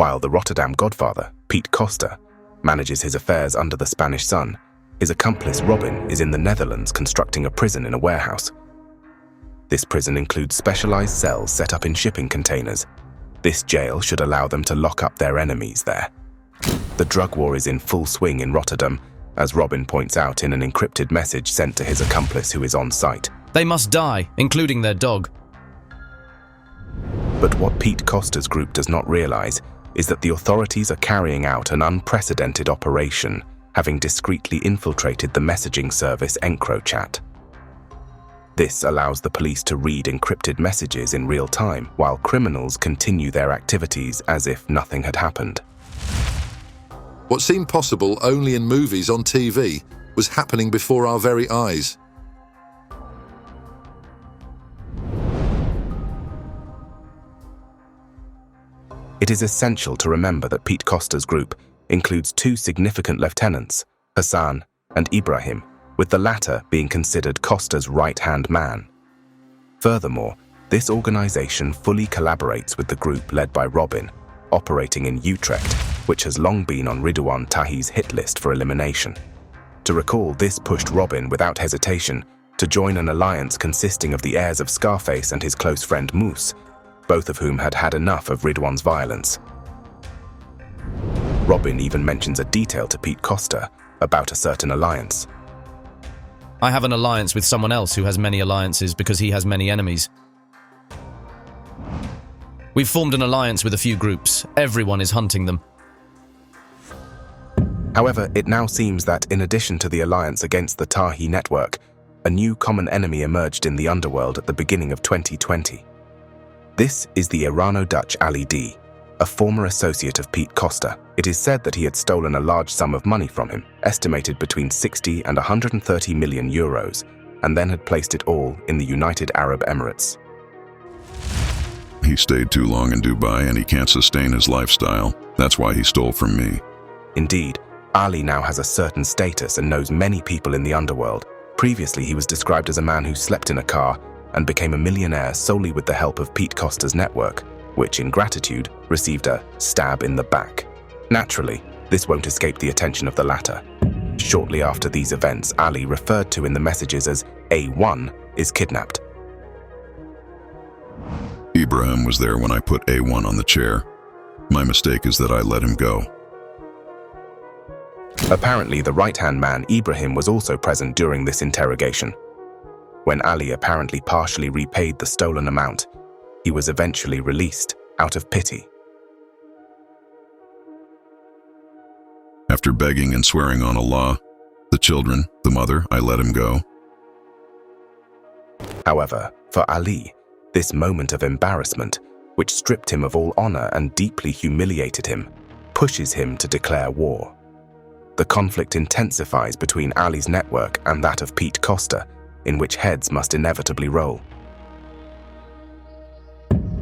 While the Rotterdam godfather, Piet Koster, manages his affairs under the Spanish sun, his accomplice Robin is in the Netherlands constructing a prison in a warehouse. This prison includes specialized cells set up in shipping containers. This jail should allow them to lock up their enemies there. The drug war is in full swing in Rotterdam, as Robin points out in an encrypted message sent to his accomplice who is on site. They must die, including their dog. But what Piet Koster's group does not realize is that the authorities are carrying out an unprecedented operation, having discreetly infiltrated the messaging service EncroChat. This allows the police to read encrypted messages in real time, while criminals continue their activities as if nothing had happened. What seemed possible only in movies on TV was happening before our very eyes. It is essential to remember that Piet Koster's group includes two significant lieutenants, Hassan and Ibrahim, with the latter being considered Koster's right-hand man. Furthermore, this organization fully collaborates with the group led by Robin, operating in Utrecht, which has long been on Ridouan Taghi's hit list for elimination. To recall, this pushed Robin without hesitation to join an alliance consisting of the heirs of Scarface and his close friend Moose, both of whom had had enough of Ridouan's violence. Robin even mentions a detail to Piet Koster about a certain alliance. I have an alliance with someone else who has many alliances because he has many enemies. We've formed an alliance with a few groups. Everyone is hunting them. However, it now seems that in addition to the alliance against the Taghi network, a new common enemy emerged in the underworld at the beginning of 2020. This is the Irano-Dutch Ali D, a former associate of Piet Koster. It is said that he had stolen a large sum of money from him, estimated between 60 and 130 million euros, and then had placed it all in the United Arab Emirates. He stayed too long in Dubai and he can't sustain his lifestyle. That's why he stole from me. Indeed, Ali now has a certain status and knows many people in the underworld. Previously, he was described as a man who slept in a car and became a millionaire solely with the help of Piet Koster's network, which in gratitude received a stab in the back. Naturally, this won't escape the attention of the latter. Shortly after these events, Ali, referred to in the messages as A1, is kidnapped. Ibrahim was there when I put A1 on the chair. My mistake is that I let him go. Apparently, the right-hand man, Ibrahim, was also present during this interrogation. When Ali apparently partially repaid the stolen amount, he was eventually released out of pity. After begging and swearing on Allah, the children, the mother, I let him go. However, for Ali, this moment of embarrassment, which stripped him of all honor and deeply humiliated him, pushes him to declare war. The conflict intensifies between Ali's network and that of Piet Koster, in which heads must inevitably roll.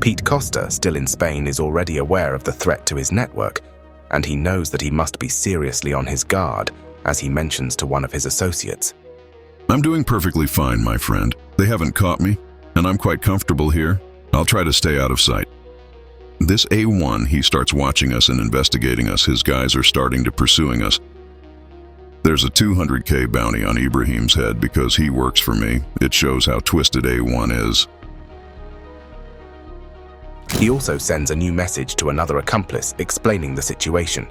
Piet Koster, still in Spain, is already aware of the threat to his network, and he knows that he must be seriously on his guard, as he mentions to one of his associates. I'm doing perfectly fine, my friend. They haven't caught me, and I'm quite comfortable here. I'll try to stay out of sight. This A1, he starts watching us and investigating us. His guys are starting to pursuing us. There's a 200K bounty on Ibrahim's head because he works for me. It shows how twisted A1 is. He also sends a new message to another accomplice explaining the situation.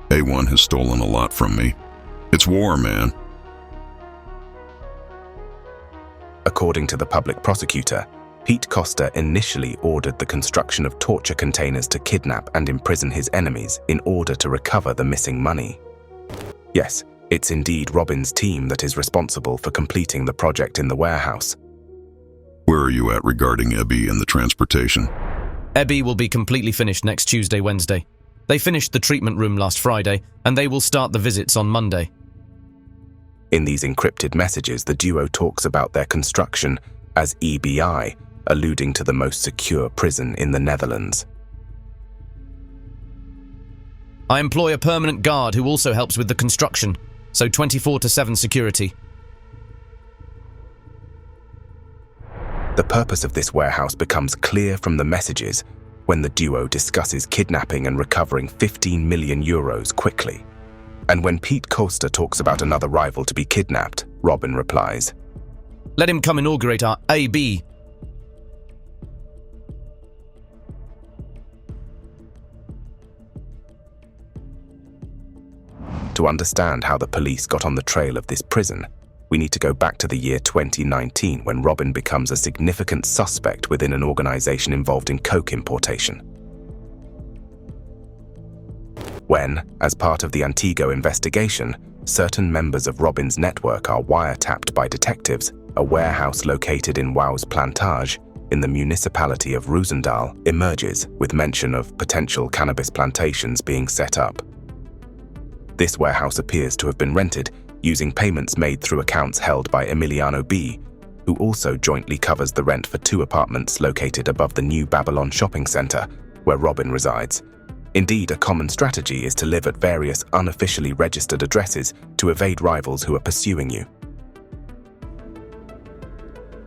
A1 has stolen a lot from me. It's war, man. According to the public prosecutor, Piet Koster initially ordered the construction of torture containers to kidnap and imprison his enemies in order to recover the missing money. Yes, it's indeed Robin's team that is responsible for completing the project in the warehouse. Where are you at regarding Ebby and the transportation? Ebby will be completely finished next Tuesday, Wednesday. They finished the treatment room last Friday, and they will start the visits on Monday. In these encrypted messages, the duo talks about their construction as EBI, alluding to the most secure prison in the Netherlands. I employ a permanent guard who also helps with the construction, so 24/7 security. The purpose of this warehouse becomes clear from the messages, when the duo discusses kidnapping and recovering 15 million euros quickly. And when Pete Costa talks about another rival to be kidnapped, Robin replies, Let him come inaugurate our AB. To understand how the police got on the trail of this prison, we need to go back to the year 2019 when Robin becomes a significant suspect within an organization involved in coke importation. When, as part of the Antigo investigation, certain members of Robin's network are wiretapped by detectives, a warehouse located in Wau's Plantage in the municipality of Roosendaal emerges with mention of potential cannabis plantations being set up. This warehouse appears to have been rented using payments made through accounts held by Emiliano B., who also jointly covers the rent for 2 apartments located above the New Babylon shopping center, where Robin resides. Indeed, a common strategy is to live at various unofficially registered addresses to evade rivals who are pursuing you.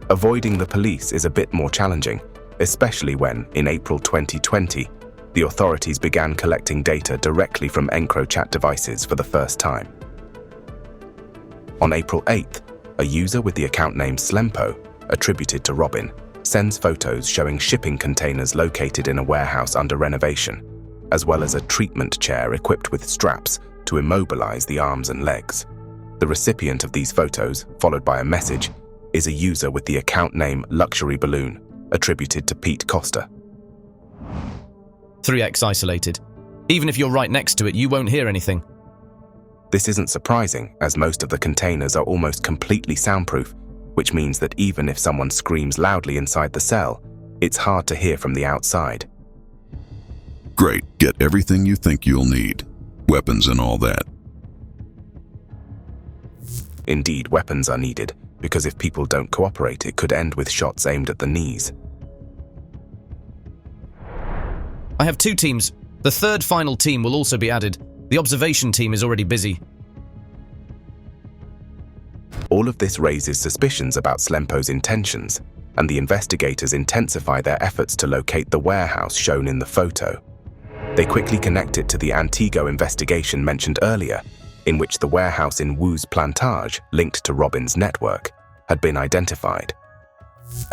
Avoiding the police is a bit more challenging, especially when, in April 2020, the authorities began collecting data directly from EncroChat devices for the first time. On April 8th, a user with the account name Slempo, attributed to Robin, sends photos showing shipping containers located in a warehouse under renovation, as well as a treatment chair equipped with straps to immobilize the arms and legs. The recipient of these photos, followed by a message, is a user with the account name Luxury Balloon, attributed to Pete Costa. 3x isolated. Even if you're right next to it, you won't hear anything. This isn't surprising, as most of the containers are almost completely soundproof, which means that even if someone screams loudly inside the cell, it's hard to hear from the outside. Great, get everything you think you'll need. Weapons and all that. Indeed, weapons are needed, because if people don't cooperate, it could end with shots aimed at the knees. I have 2 teams. The third final team will also be added. The observation team is already busy. All of this raises suspicions about Slempo's intentions, and the investigators intensify their efforts to locate the warehouse shown in the photo. They quickly connect it to the Antigo investigation mentioned earlier, in which the warehouse in Wau's Plantage, linked to Robin's network, had been identified.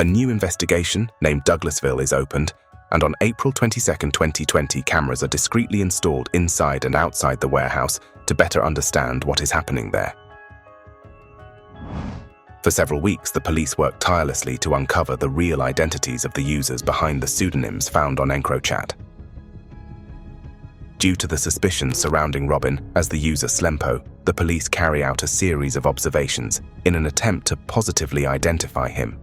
A new investigation, named Douglasville, is opened, and on April 22, 2020, cameras are discreetly installed inside and outside the warehouse to better understand what is happening there. For several weeks, the police worked tirelessly to uncover the real identities of the users behind the pseudonyms found on EncroChat. Due to the suspicions surrounding Robin as the user Slempo, the police carry out a series of observations in an attempt to positively identify him.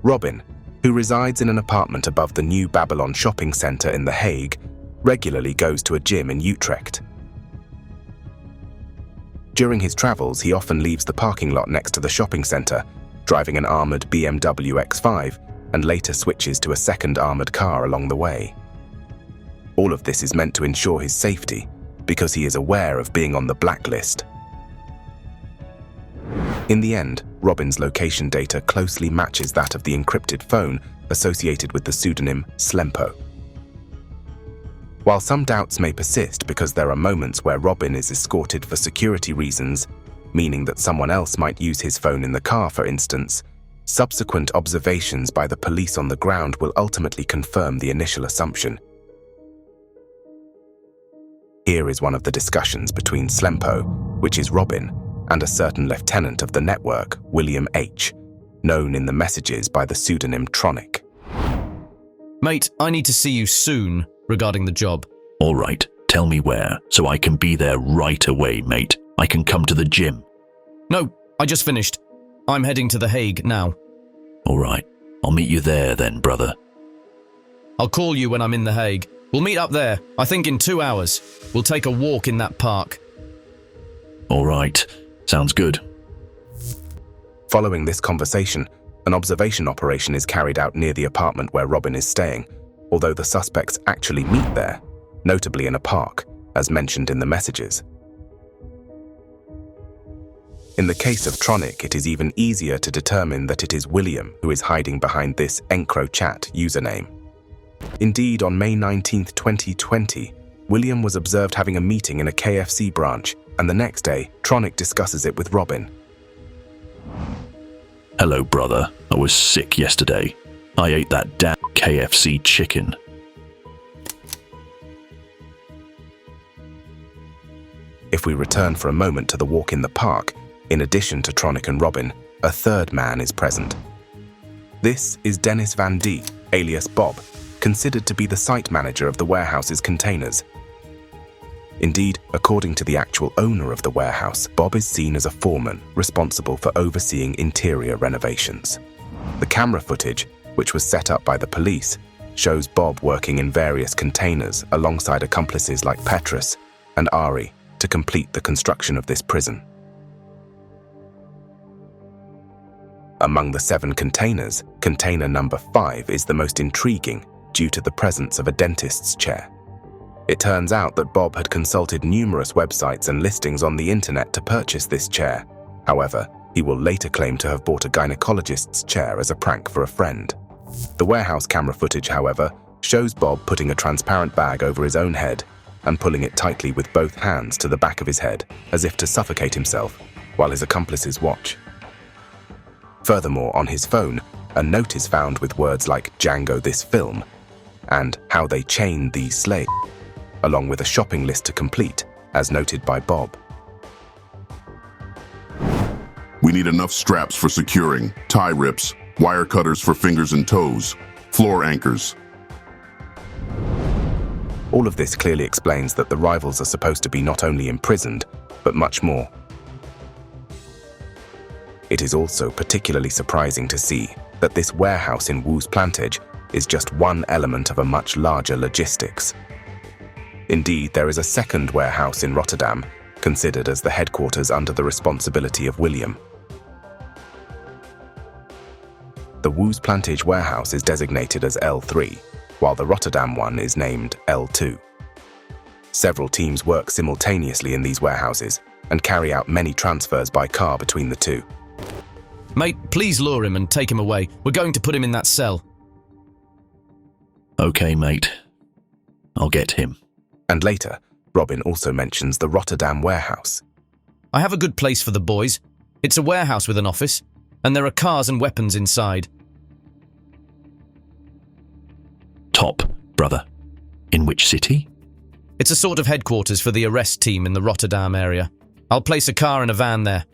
Robin, who resides in an apartment above the New Babylon shopping center in The Hague, regularly goes to a gym in Utrecht. During his travels, he often leaves the parking lot next to the shopping center, driving an armored BMW X5, and later switches to a second armored car along the way. All of this is meant to ensure his safety, because he is aware of being on the blacklist. In the end, Robin's location data closely matches that of the encrypted phone associated with the pseudonym Slempo. While some doubts may persist because there are moments where Robin is escorted for security reasons, meaning that someone else might use his phone in the car, for instance, subsequent observations by the police on the ground will ultimately confirm the initial assumption. Here is one of the discussions between Slempo, which is Robin, and a certain lieutenant of the network, William H., known in the messages by the pseudonym Tronic. Mate, I need to see you soon regarding the job. All right, tell me where, so I can be there right away, mate. I can come to the gym. No, I just finished. I'm heading to The Hague now. All right, I'll meet you there then, brother. I'll call you when I'm in The Hague. We'll meet up there, I think in 2 hours. We'll take a walk in that park. All right, sounds good. Following this conversation, an observation operation is carried out near the apartment where Robin is staying, although the suspects actually meet there, notably in a park, as mentioned in the messages. In the case of Tronic, it is even easier to determine that it is William who is hiding behind this EncroChat username. Indeed, on May 19, 2020, William was observed having a meeting in a KFC branch, and the next day, Tronic discusses it with Robin. Hello, brother. I was sick yesterday. I ate that damn KFC chicken. If we return for a moment to the walk in the park, in addition to Tronic and Robin, a third man is present. This is Dennis Van D, alias Bob, considered to be the site manager of the warehouse's containers. Indeed, according to the actual owner of the warehouse, Bob is seen as a foreman responsible for overseeing interior renovations. The camera footage, which was set up by the police, shows Bob working in various containers alongside accomplices like Petrus and Ari to complete the construction of this prison. Among the 7 containers, container number 5 is the most intriguing due to the presence of a dentist's chair. It turns out that Bob had consulted numerous websites and listings on the internet to purchase this chair. However, he will later claim to have bought a gynecologist's chair as a prank for a friend. The warehouse camera footage, however, shows Bob putting a transparent bag over his own head and pulling it tightly with both hands to the back of his head, as if to suffocate himself, while his accomplices watch. Furthermore, on his phone, a note is found with words like "Django this film" and "How they chained these slaves," along with a shopping list to complete, as noted by Bob. We need enough straps for securing, tie rips, wire cutters for fingers and toes, floor anchors. All of this clearly explains that the rivals are supposed to be not only imprisoned, but much more. It is also particularly surprising to see that this warehouse in Woos Plantage is just one element of a much larger logistics. Indeed, there is a second warehouse in Rotterdam, considered as the headquarters under the responsibility of William. The Woos Plantage warehouse is designated as L3, while the Rotterdam one is named L2. Several teams work simultaneously in these warehouses and carry out many transfers by car between the two. Mate, please lure him and take him away. We're going to put him in that cell. Okay, mate. I'll get him. And later, Robin also mentions the Rotterdam warehouse. I have a good place for the boys. It's a warehouse with an office, and there are cars and weapons inside. Top, brother. In which city? It's a sort of headquarters for the arrest team in the Rotterdam area. I'll place a car and a van there.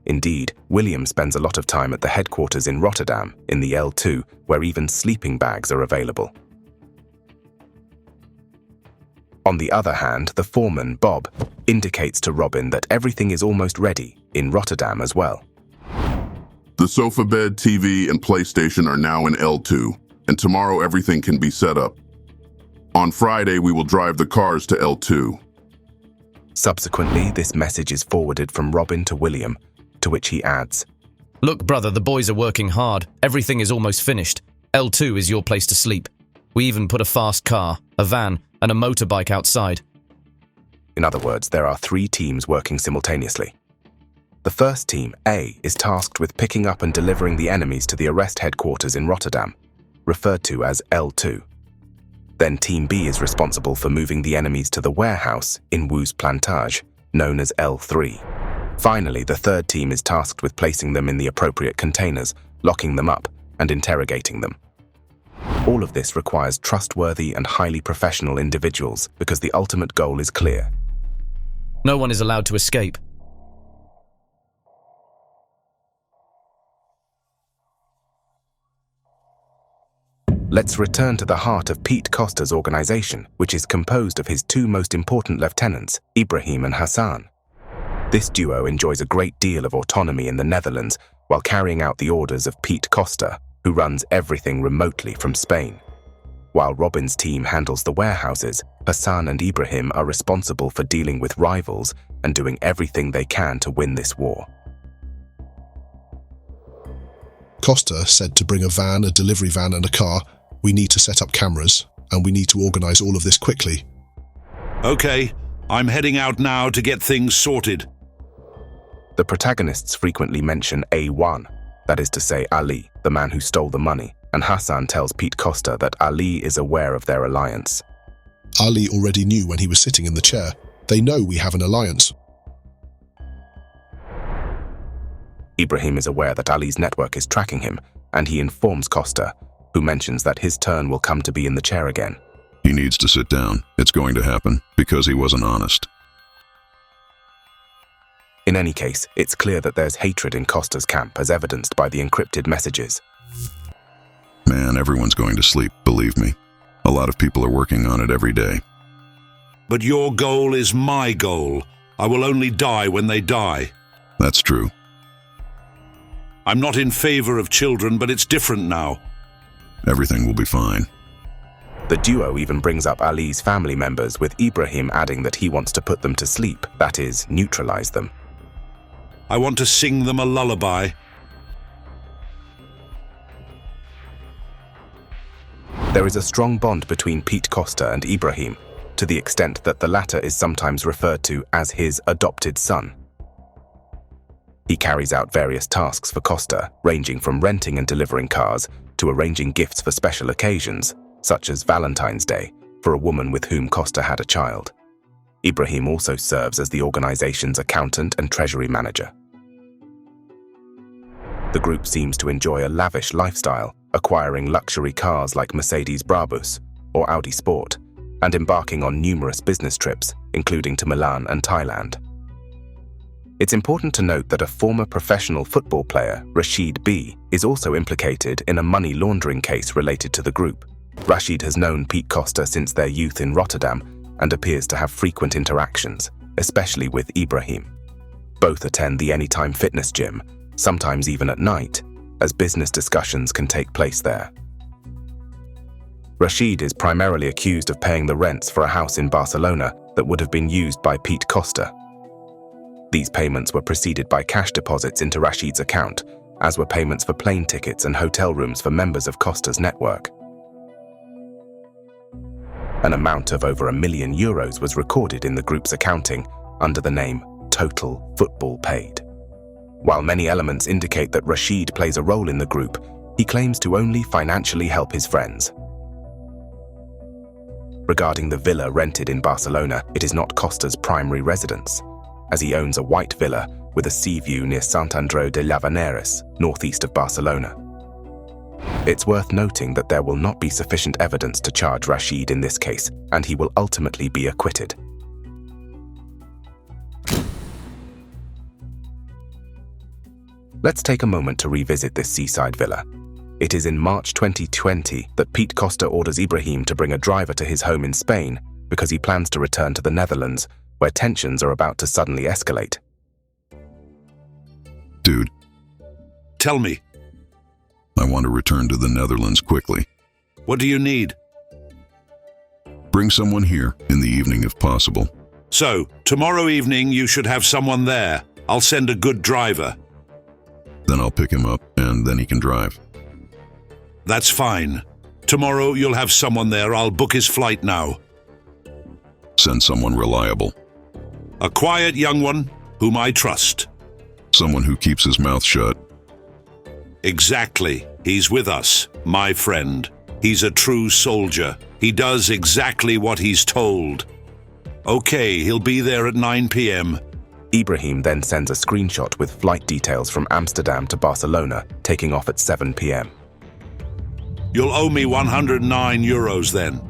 Indeed, William spends a lot of time at the headquarters in Rotterdam, in the L2, where even sleeping bags are available. On the other hand, the foreman, Bob, indicates to Robin that everything is almost ready in Rotterdam as well. The sofa bed, TV, and PlayStation are now in L2, and tomorrow everything can be set up. On Friday, we will drive the cars to L2. Subsequently, this message is forwarded from Robin to William, to which he adds, Look, brother, the boys are working hard. Everything is almost finished. L2 is your place to sleep. We even put a fast car, a van, and a motorbike outside. In other words, there are 3 teams working simultaneously. The first team, A, is tasked with picking up and delivering the enemies to the arrest headquarters in Rotterdam, referred to as L2. Then Team B is responsible for moving the enemies to the warehouse in Woos Plantage, known as L3. Finally, the third team is tasked with placing them in the appropriate containers, locking them up, and interrogating them. All of this requires trustworthy and highly professional individuals because the ultimate goal is clear. No one is allowed to escape. Let's return to the heart of Pete Costa's organization, which is composed of his 2 most important lieutenants, Ibrahim and Hassan. This duo enjoys a great deal of autonomy in the Netherlands while carrying out the orders of Pete Costa, who runs everything remotely from Spain. While Robin's team handles the warehouses, Hassan and Ibrahim are responsible for dealing with rivals and doing everything they can to win this war. Costa said to bring a van, a delivery van and a car. We need to set up cameras, and we need to organize all of this quickly. Okay, I'm heading out now to get things sorted. The protagonists frequently mention A1, that is to say Ali, the man who stole the money, and Hassan tells Pete Costa that Ali is aware of their alliance. Ali already knew when he was sitting in the chair. They know we have an alliance. Ibrahim is aware that Ali's network is tracking him, and he informs Costa, who mentions that his turn will come to be in the chair again. He needs to sit down. It's going to happen because he wasn't honest. In any case, it's clear that there's hatred in Costa's camp as evidenced by the encrypted messages. Man, everyone's going to sleep, believe me. A lot of people are working on it every day. But your goal is my goal. I will only die when they die. That's true. I'm not in favor of children, but it's different now. Everything will be fine. The duo even brings up Ali's family members, with Ibrahim adding that he wants to put them to sleep, that is, neutralize them. I want to sing them a lullaby. There is a strong bond between Pete Costa and Ibrahim, to the extent that the latter is sometimes referred to as his adopted son. He carries out various tasks for Costa, ranging from renting and delivering cars to arranging gifts for special occasions, such as Valentine's Day, for a woman with whom Costa had a child. Ibrahim also serves as the organization's accountant and treasury manager. The group seems to enjoy a lavish lifestyle, acquiring luxury cars like Mercedes Brabus or Audi Sport, and embarking on numerous business trips, including to Milan and Thailand. It's important to note that a former professional football player, Rashid B, is also implicated in a money laundering case related to the group. Rashid has known Pete Costa since their youth in Rotterdam and appears to have frequent interactions, especially with Ibrahim. Both attend the Anytime Fitness gym, sometimes even at night, as business discussions can take place there. Rashid is primarily accused of paying the rents for a house in Barcelona that would have been used by Pete Costa. These payments were preceded by cash deposits into Rashid's account, as were payments for plane tickets and hotel rooms for members of Costa's network. An amount of over €1 million was recorded in the group's accounting under the name Total Football Paid. While many elements indicate that Rashid plays a role in the group, he claims to only financially help his friends. Regarding the villa rented in Barcelona, it is not Costa's primary residence, as he owns a white villa with a sea view near Sant Andreu de Llavaneres, northeast of Barcelona. It's worth noting that there will not be sufficient evidence to charge Rashid in this case, and he will ultimately be acquitted. Let's take a moment to revisit this seaside villa. It is in March 2020 that Pete Costa orders Ibrahim to bring a driver to his home in Spain because he plans to return to the Netherlands, where tensions are about to suddenly escalate. Dude, Tell me, I want to return to the Netherlands quickly. what do you need? Bring someone here in the evening if possible. So, tomorrow evening you should have someone there. I'll send a good driver. Then I'll pick him up and then he can drive. That's fine. Tomorrow you'll have someone there. I'll book his flight now. Send someone reliable. A quiet young one whom I trust. Someone who keeps his mouth shut. Exactly. He's with us, my friend. He's a true soldier. He does exactly what he's told. Okay, he'll be there at 9 p.m. Ibrahim then sends a screenshot with flight details from Amsterdam to Barcelona, taking off at 7 p.m. You'll owe me €109 then.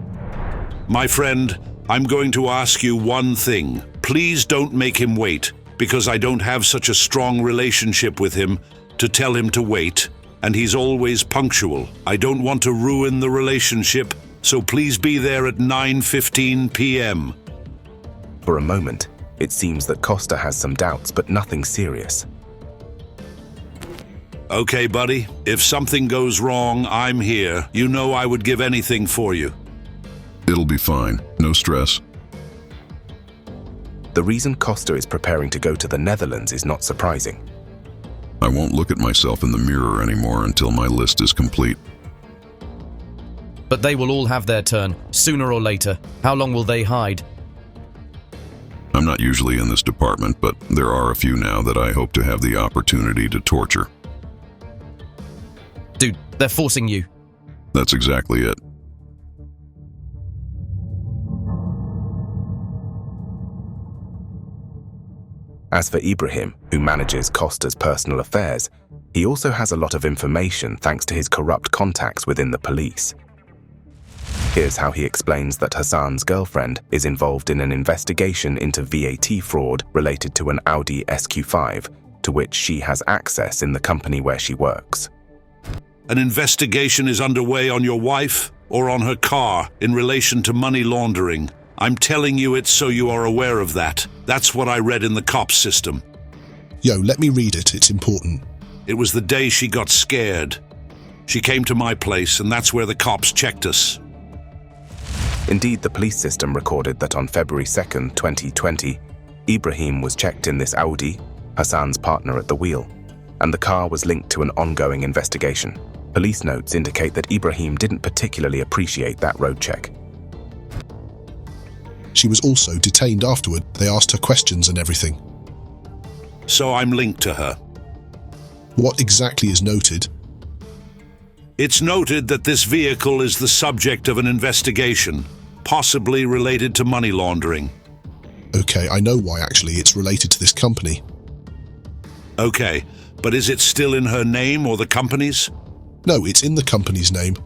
My friend, I'm going to ask you one thing. Please don't make him wait, because I don't have such a strong relationship with him to tell him to wait, and he's always punctual. I don't want to ruin the relationship, so please be there at 9:15 p.m. For a moment, it seems that Costa has some doubts, but nothing serious. Okay, buddy, if something goes wrong, I'm here. You know I would give anything for you. It'll be fine. No stress. The reason Costa is preparing to go to the Netherlands is not surprising. I won't look at myself in the mirror anymore until my list is complete. But they will all have their turn, sooner or later. How long will they hide? I'm not usually in this department, but there are a few now that I hope to have the opportunity to torture. Dude, they're forcing you. That's exactly it. As for Ibrahim, who manages Costa's personal affairs, he also has a lot of information thanks to his corrupt contacts within the police. Here's how he explains that Hassan's girlfriend is involved in an investigation into VAT fraud related to an Audi SQ5, to which she has access in the company where she works. An investigation is underway on your wife or on her car in relation to money laundering. I'm telling you it so you are aware of that. That's what I read in the cops system. Yo, let me read it, it's important. It was the day she got scared. She came to my place, and that's where the cops checked us. Indeed, the police system recorded that on February 2nd, 2020, Ibrahim was checked in this Audi, Hassan's partner at the wheel, and the car was linked to an ongoing investigation. Police notes indicate that Ibrahim didn't particularly appreciate that road check. She was also detained afterward. They asked her questions and everything. So I'm linked to her. What exactly is noted? It's noted that this vehicle is the subject of an investigation, possibly related to money laundering. Okay, I know why actually. It's related to this company. Okay, but is it still in her name or the company's? No, it's in the company's name.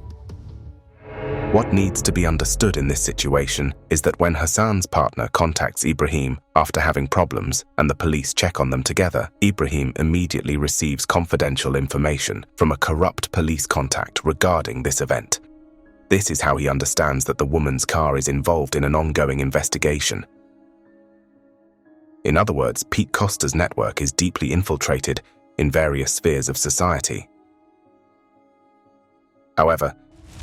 What needs to be understood in this situation is that when Hassan's partner contacts Ibrahim after having problems and the police check on them together, Ibrahim immediately receives confidential information from a corrupt police contact regarding this event. This is how he understands that the woman's car is involved in an ongoing investigation. In other words, Pete Costa's network is deeply infiltrated in various spheres of society. However,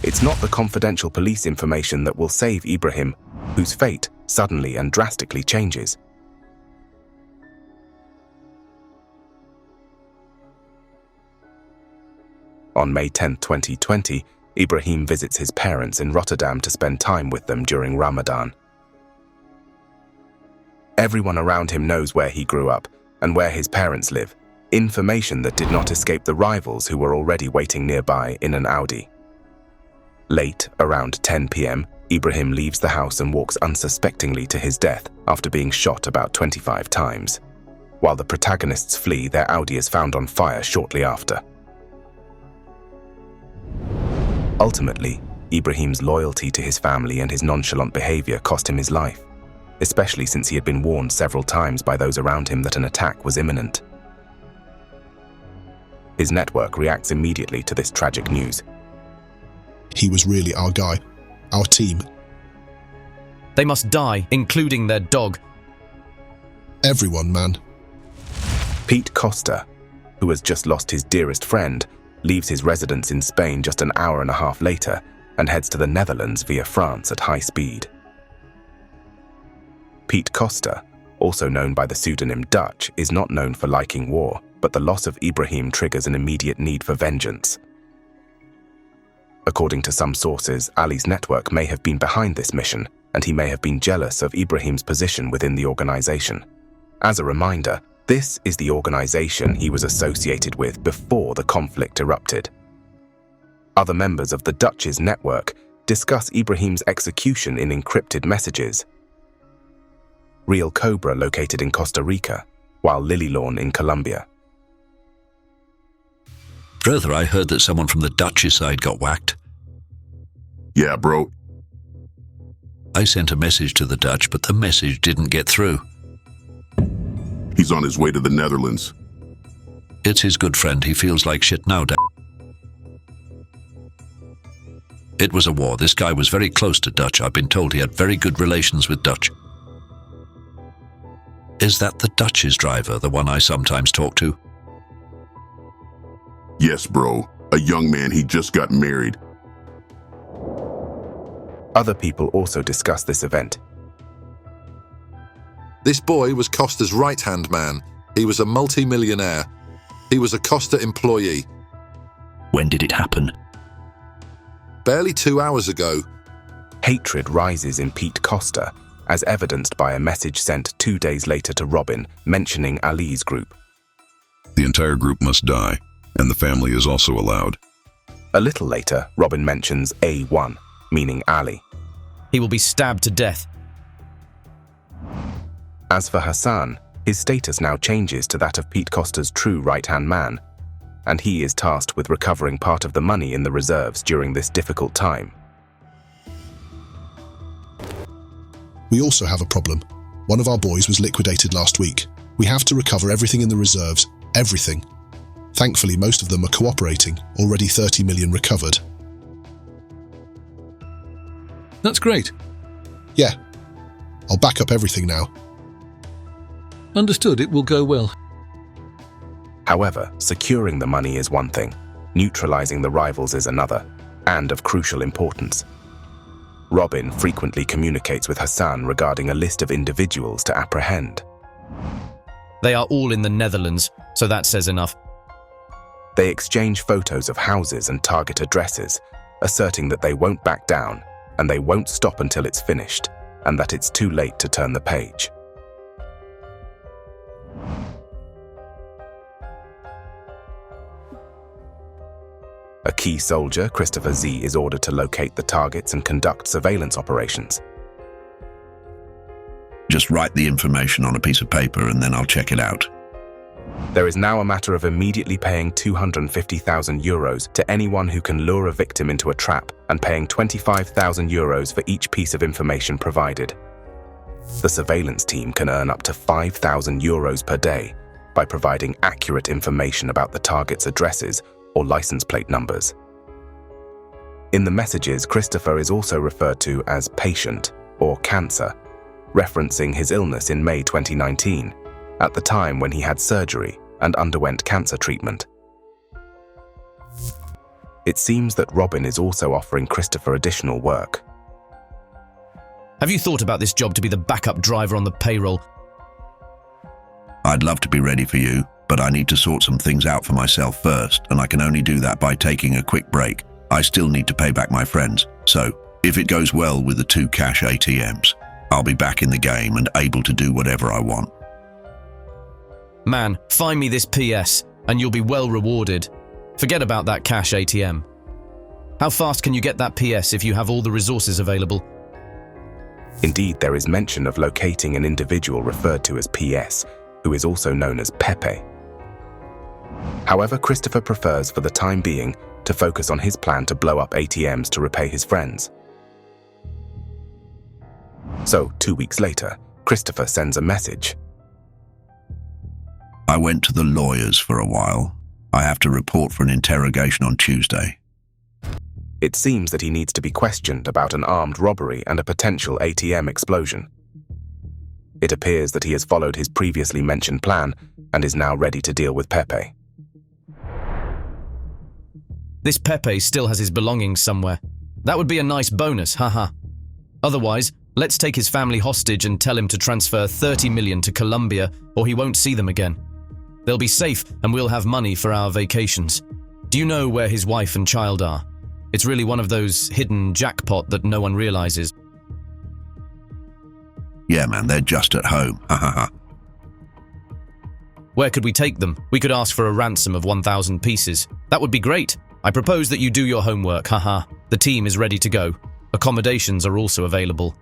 it's not the confidential police information that will save Ibrahim, whose fate suddenly and drastically changes. On May 10, 2020, Ibrahim visits his parents in Rotterdam to spend time with them during Ramadan. Everyone around him knows where he grew up and where his parents live, information that did not escape the rivals who were already waiting nearby in an Audi. Late, around 10 p.m., Ibrahim leaves the house and walks unsuspectingly to his death after being shot about 25 times. While the protagonists flee, their Audi is found on fire shortly after. Ultimately, Ibrahim's loyalty to his family and his nonchalant behavior cost him his life, especially since he had been warned several times by those around him that an attack was imminent. His network reacts immediately to this tragic news. He was really our guy, our team. They must die, including their dog. Everyone, man. Pete Costa, who has just lost his dearest friend, leaves his residence in Spain just an hour and a half later and heads to the Netherlands via France at high speed. Pete Costa, also known by the pseudonym Dutch, is not known for liking war, but the loss of Ibrahim triggers an immediate need for vengeance. According to some sources, Ali's network may have been behind this mission, and he may have been jealous of Ibrahim's position within the organization. As a reminder, this is the organization he was associated with before the conflict erupted. Other members of the Dutch's network discuss Ibrahim's execution in encrypted messages. Real Cobra located in Costa Rica, while Lilylawn in Colombia. Brother, I heard that someone from the Dutch's side got whacked. Yeah, bro. I sent a message to the Dutch, but the message didn't get through. He's on his way to the Netherlands. It's his good friend. He feels like shit now, It was a war. This guy was very close to Dutch. I've been told he had very good relations with Dutch. Is that the Dutch's driver, the one I sometimes talk to? Yes, bro. A young man, he just got married. Other people also discuss this event. This boy was Costa's right-hand man. He was a multi-millionaire. He was a Costa employee. When did it happen? Barely 2 hours ago. Hatred rises in Pete Costa, as evidenced by a message sent 2 days later to Robin mentioning Ali's group. The entire group must die, and the family is also allowed. A little later, Robin mentions A1, meaning Ali. He will be stabbed to death. As for Hassan, his status now changes to that of Pete Costa's true right-hand man, and he is tasked with recovering part of the money in the reserves during this difficult time. We also have a problem. One of our boys was liquidated last week. We have to recover everything in the reserves, everything. Thankfully, most of them are cooperating, already 30 million recovered. That's great. Yeah, I'll back up everything now. Understood, it will go well. However, securing the money is one thing, neutralizing the rivals is another, and of crucial importance. Robin frequently communicates with Hassan regarding a list of individuals to apprehend. They are all in the Netherlands, so that says enough. They exchange photos of houses and target addresses, asserting that they won't back down and they won't stop until it's finished, and that it's too late to turn the page. A key soldier, Christopher Z, is ordered to locate the targets and conduct surveillance operations. Just write the information on a piece of paper and then I'll check it out. There is now a matter of immediately paying 250,000 euros to anyone who can lure a victim into a trap and paying 25,000 euros for each piece of information provided. The surveillance team can earn up to 5,000 euros per day by providing accurate information about the target's addresses or license plate numbers. In the messages, Christopher is also referred to as patient or cancer, referencing his illness in May 2019, at the time when he had surgery and underwent cancer treatment. It seems that Robin is also offering Christopher additional work. Have you thought about this job to be the backup driver on the payroll? I'd love to be ready for you, but I need to sort some things out for myself first, and I can only do that by taking a quick break. I still need to pay back my friends, so if it goes well with the 2 cash ATMs, I'll be back in the game and able to do whatever I want. Man, find me this PS, and you'll be well rewarded. Forget about that cash ATM. How fast can you get that PS if you have all the resources available? Indeed, there is mention of locating an individual referred to as PS, who is also known as Pepe. However, Christopher prefers for the time being to focus on his plan to blow up ATMs to repay his friends. So, 2 weeks later, Christopher sends a message. I went to the lawyers for a while. I have to report for an interrogation on Tuesday. It seems that he needs to be questioned about an armed robbery and a potential ATM explosion. It appears that he has followed his previously mentioned plan and is now ready to deal with Pepe. This Pepe still has his belongings somewhere. That would be a nice bonus, haha. Otherwise, let's take his family hostage and tell him to transfer 30 million to Colombia or he won't see them again. They'll be safe and we'll have money for our vacations. Do you know where his wife and child are? It's really one of those hidden jackpot that no one realizes. Yeah, man, they're just at home. Ha ha ha. Where could we take them? We could ask for a ransom of 1,000 pieces. That would be great. I propose that you do your homework, haha. The team is ready to go. Accommodations are also available.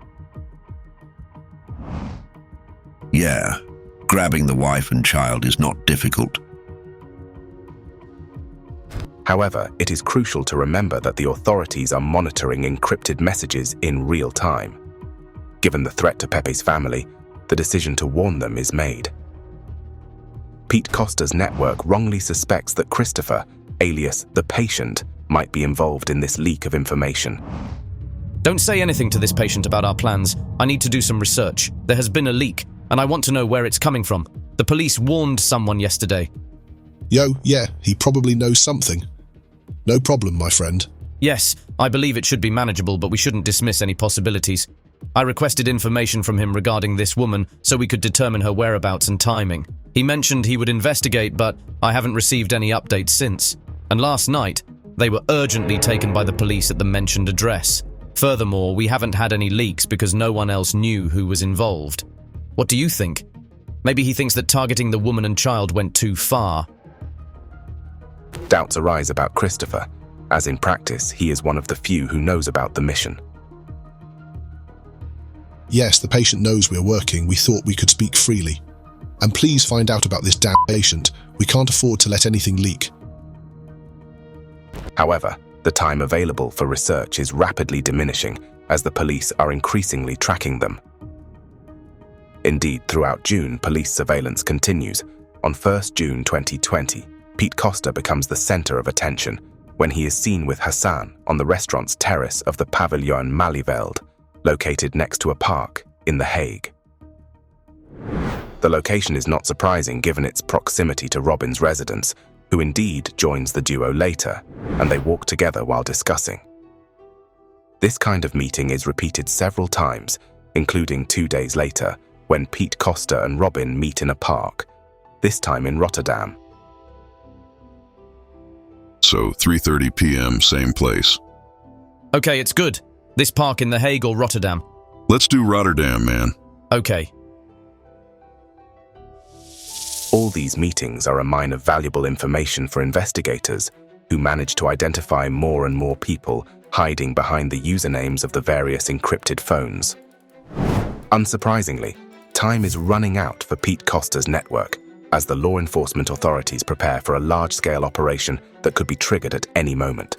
Yeah, grabbing the wife and child is not difficult. However, it is crucial to remember that the authorities are monitoring encrypted messages in real time. Given the threat to Pepe's family, the decision to warn them is made. Pete Costa's network wrongly suspects that Christopher, alias the patient, might be involved in this leak of information. Don't say anything to this patient about our plans. I need to do some research. There has been a leak, and I want to know where it's coming from. The police warned someone yesterday. Yo, yeah, he probably knows something. No problem, my friend. Yes, I believe it should be manageable, but we shouldn't dismiss any possibilities. I requested information from him regarding this woman so we could determine her whereabouts and timing. He mentioned he would investigate, but I haven't received any updates since. And last night, they were urgently taken by the police at the mentioned address. Furthermore, we haven't had any leaks because no one else knew who was involved. What do you think? Maybe he thinks that targeting the woman and child went too far. Doubts arise about Christopher, as in practice he is one of the few who knows about the mission. Yes, the patient knows we're working. We thought we could speak freely. And please find out about this damn patient. We can't afford to let anything leak. However, the time available for research is rapidly diminishing as the police are increasingly tracking them. Indeed, throughout June, police surveillance continues. On 1st June 2020, Pete Costa becomes the center of attention when he is seen with Hassan on the restaurant's terrace of the Pavillon Malieveld, located next to a park in The Hague. The location is not surprising given its proximity to Robin's residence, who indeed joins the duo later, and they walk together while discussing. This kind of meeting is repeated several times, including 2 days later, when Pete Costa and Robin meet in a park, this time in Rotterdam. So 3:30 p.m., same place. Okay, it's good. This park in The Hague or Rotterdam? Let's do Rotterdam, man. Okay. All these meetings are a mine of valuable information for investigators who manage to identify more and more people hiding behind the usernames of the various encrypted phones. Unsurprisingly, time is running out for Pete Costa's network as the law enforcement authorities prepare for a large-scale operation that could be triggered at any moment.